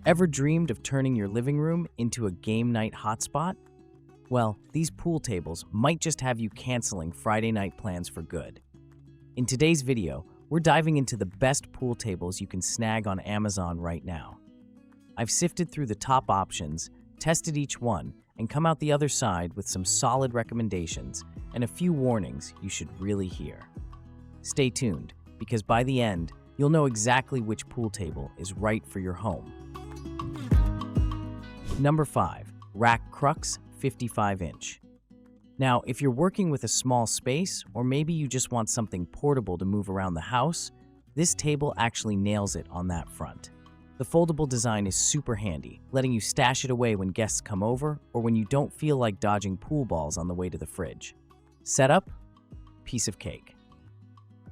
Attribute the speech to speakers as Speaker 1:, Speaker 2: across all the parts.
Speaker 1: Ever dreamed of turning your living room into a game night hotspot? Well, these pool tables might just have you canceling Friday night plans for good. In today's video, we're diving into the best pool tables you can snag on Amazon right now. I've sifted through the top options, tested each one, and come out the other side with some solid recommendations and a few warnings you should really hear. Stay tuned, because by the end, you'll know exactly which pool table is right for your home. Number 5. Rack Crux 55-inch. Now, if you're working with a small space, or maybe you just want something portable to move around the house, this table actually nails it on that front. The foldable design is super handy, letting you stash it away when guests come over or when you don't feel like dodging pool balls on the way to the fridge. Setup? Piece of cake.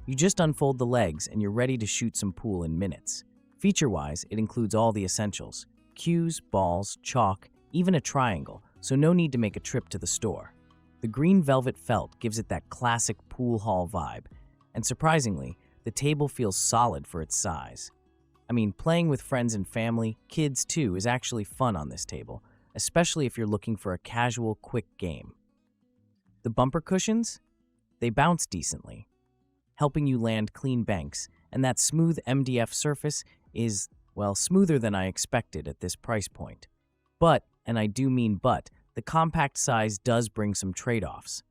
Speaker 1: You just unfold the legs and you're ready to shoot some pool in minutes. Feature-wise, it includes all the essentials: cues, balls, chalk, even a triangle, so no need to make a trip to the store. The green velvet felt gives it that classic pool hall vibe, and surprisingly, the table feels solid for its size. I mean, playing with friends and family, kids too, is actually fun on this table, especially if you're looking for a casual, quick game. The bumper cushions? They bounce decently, helping you land clean banks, and that smooth MDF surface is, well, smoother than I expected at this price point. But, and I do mean but, the compact size does bring some trade-offs.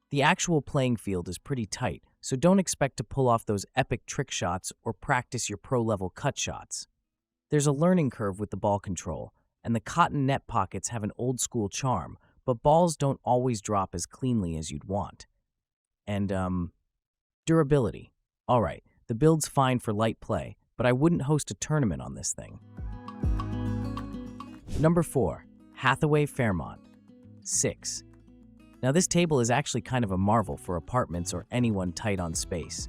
Speaker 1: The actual playing field is pretty tight, so don't expect to pull off those epic trick shots or practice your pro-level cut shots. There's a learning curve with the ball control, and the cotton net pockets have an old-school charm, but balls don't always drop as cleanly as you'd want. And, durability. Alright, the build's fine for light play, but I wouldn't host a tournament on this thing. Number 4. Hathaway Fairmont 6. Now this table is actually kind of a marvel for apartments or anyone tight on space.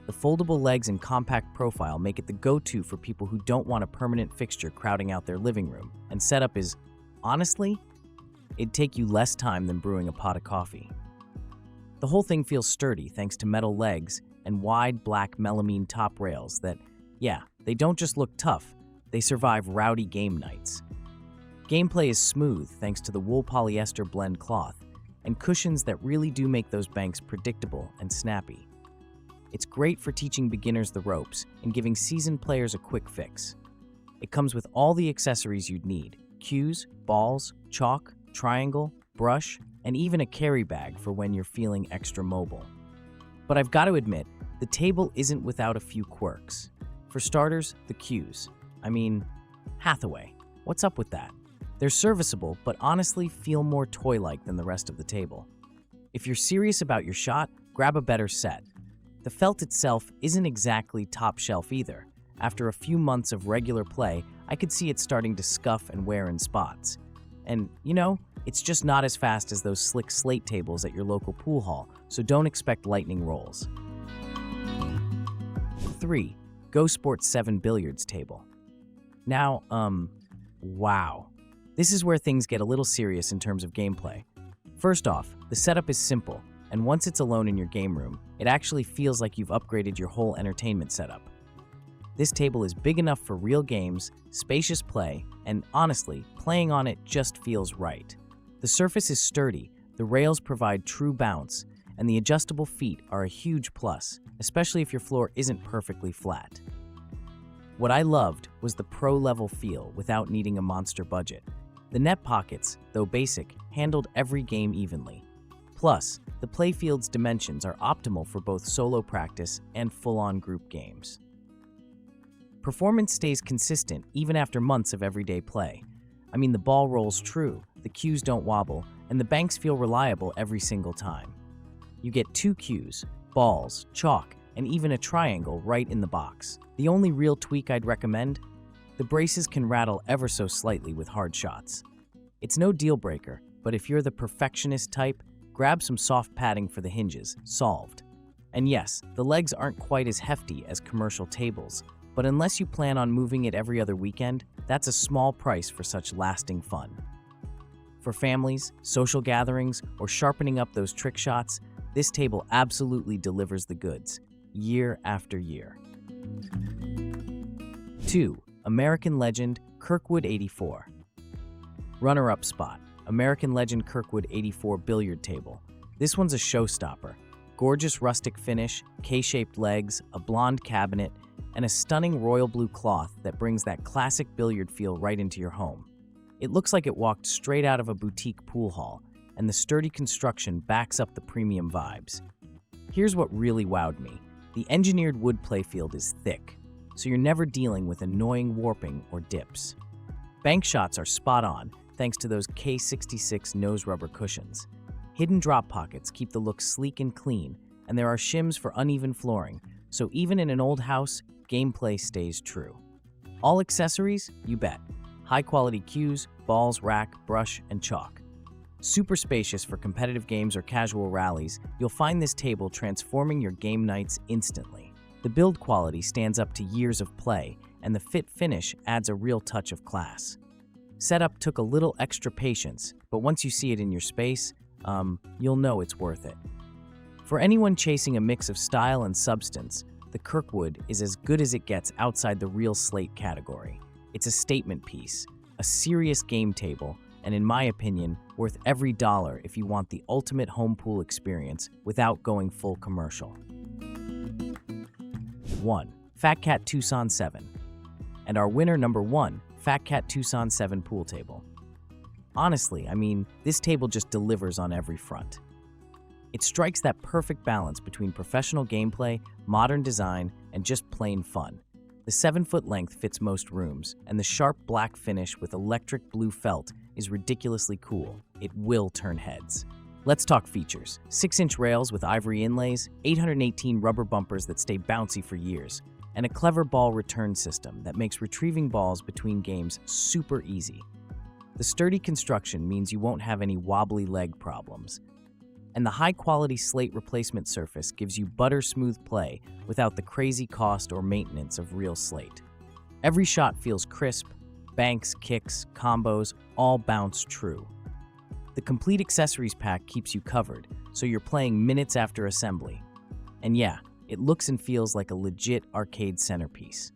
Speaker 1: The foldable legs and compact profile make it the go-to for people who don't want a permanent fixture crowding out their living room, and setup is, honestly, it'd take you less time than brewing a pot of coffee. The whole thing feels sturdy thanks to metal legs and wide black melamine top rails that, yeah, they don't just look tough, they survive rowdy game nights. Gameplay is smooth thanks to the wool polyester blend cloth and cushions that really do make those banks predictable and snappy. It's great for teaching beginners the ropes and giving seasoned players a quick fix. It comes with all the accessories you'd need: cues, balls, chalk, triangle, brush, and even a carry bag for when you're feeling extra mobile. But I've got to admit, the table isn't without a few quirks. For starters, the cues. I mean, Hathaway. What's up with that? They're serviceable, but honestly feel more toy-like than the rest of the table. If you're serious about your shot, grab a better set. The felt itself isn't exactly top shelf either. After a few months of regular play, I could see it starting to scuff and wear in spots. And, you know, it's just not as fast as those slick slate tables at your local pool hall, so don't expect lightning rolls. 3. GoSports 7 Billiards Table. Now, wow. This is where things get a little serious in terms of gameplay. First off, the setup is simple, and once it's alone in your game room, it actually feels like you've upgraded your whole entertainment setup. This table is big enough for real games, spacious play, and honestly, playing on it just feels right. The surface is sturdy, the rails provide true bounce, and the adjustable feet are a huge plus, especially if your floor isn't perfectly flat. What I loved was the pro-level feel without needing a monster budget. The net pockets, though basic, handled every game evenly. Plus, the playfield's dimensions are optimal for both solo practice and full-on group games. Performance stays consistent even after months of everyday play. I mean, the ball rolls true, the cues don't wobble, and the banks feel reliable every single time. You get 2 cues, balls, chalk, and even a triangle right in the box. The only real tweak I'd recommend? The braces can rattle ever so slightly with hard shots. It's no deal breaker, but if you're the perfectionist type, grab some soft padding for the hinges, solved. And yes, the legs aren't quite as hefty as commercial tables, but unless you plan on moving it every other weekend, that's a small price for such lasting fun. For families, social gatherings, or sharpening up those trick shots, this table absolutely delivers the goods, year after year. 2. American Legend Kirkwood 84. Runner-up spot, American Legend Kirkwood 84 billiard table. This one's a showstopper. Gorgeous rustic finish, K-shaped legs, a blonde cabinet, and a stunning royal blue cloth that brings that classic billiard feel right into your home. It looks like it walked straight out of a boutique pool hall, and the sturdy construction backs up the premium vibes. Here's what really wowed me. The engineered wood playfield is thick, so you're never dealing with annoying warping or dips. Bank shots are spot on, thanks to those K66 nose rubber cushions. Hidden drop pockets keep the look sleek and clean, and there are shims for uneven flooring, so even in an old house, gameplay stays true. All accessories? You bet. High-quality cues, balls, rack, brush, and chalk. Super spacious for competitive games or casual rallies, you'll find this table transforming your game nights instantly. The build quality stands up to years of play, and the fit finish adds a real touch of class. Setup took a little extra patience, but once you see it in your space, you'll know it's worth it. For anyone chasing a mix of style and substance, the Kirkwood is as good as it gets outside the real slate category. It's a statement piece, a serious game table, and in my opinion, worth every dollar if you want the ultimate home pool experience without going full commercial. 1. Fat Cat Tucson 7. And our winner number 1, Fat Cat Tucson 7 pool table. Honestly, this table just delivers on every front. It strikes that perfect balance between professional gameplay, modern design, and just plain fun. The 7-foot length fits most rooms, and the sharp black finish with electric blue felt is ridiculously cool. It will turn heads. Let's talk features. 6-inch rails with ivory inlays, 818 rubber bumpers that stay bouncy for years, and a clever ball return system that makes retrieving balls between games super easy. The sturdy construction means you won't have any wobbly leg problems. And the high-quality slate replacement surface gives you butter-smooth play without the crazy cost or maintenance of real slate. Every shot feels crisp, banks, kicks, combos, all bounce true. The complete accessories pack keeps you covered, so you're playing minutes after assembly. And yeah, it looks and feels like a legit arcade centerpiece.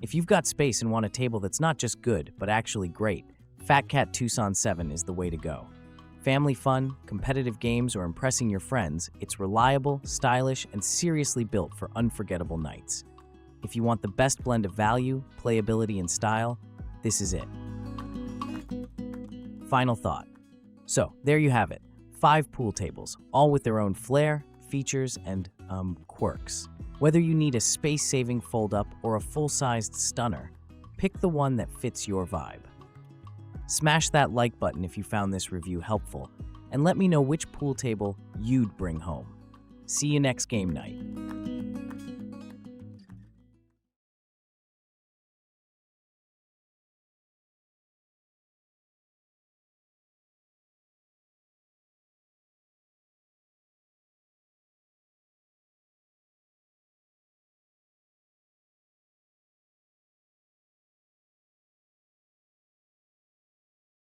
Speaker 1: If you've got space and want a table that's not just good, but actually great, Fat Cat Tucson 7 is the way to go. Family fun, competitive games, or impressing your friends, it's reliable, stylish, and seriously built for unforgettable nights. If you want the best blend of value, playability, and style, this is it. Final thought. So, there you have it. 5 pool tables, all with their own flair, features, and, quirks. Whether you need a space-saving fold-up or a full-sized stunner, pick the one that fits your vibe. Smash that like button if you found this review helpful, and let me know which pool table you'd bring home. See you next game night.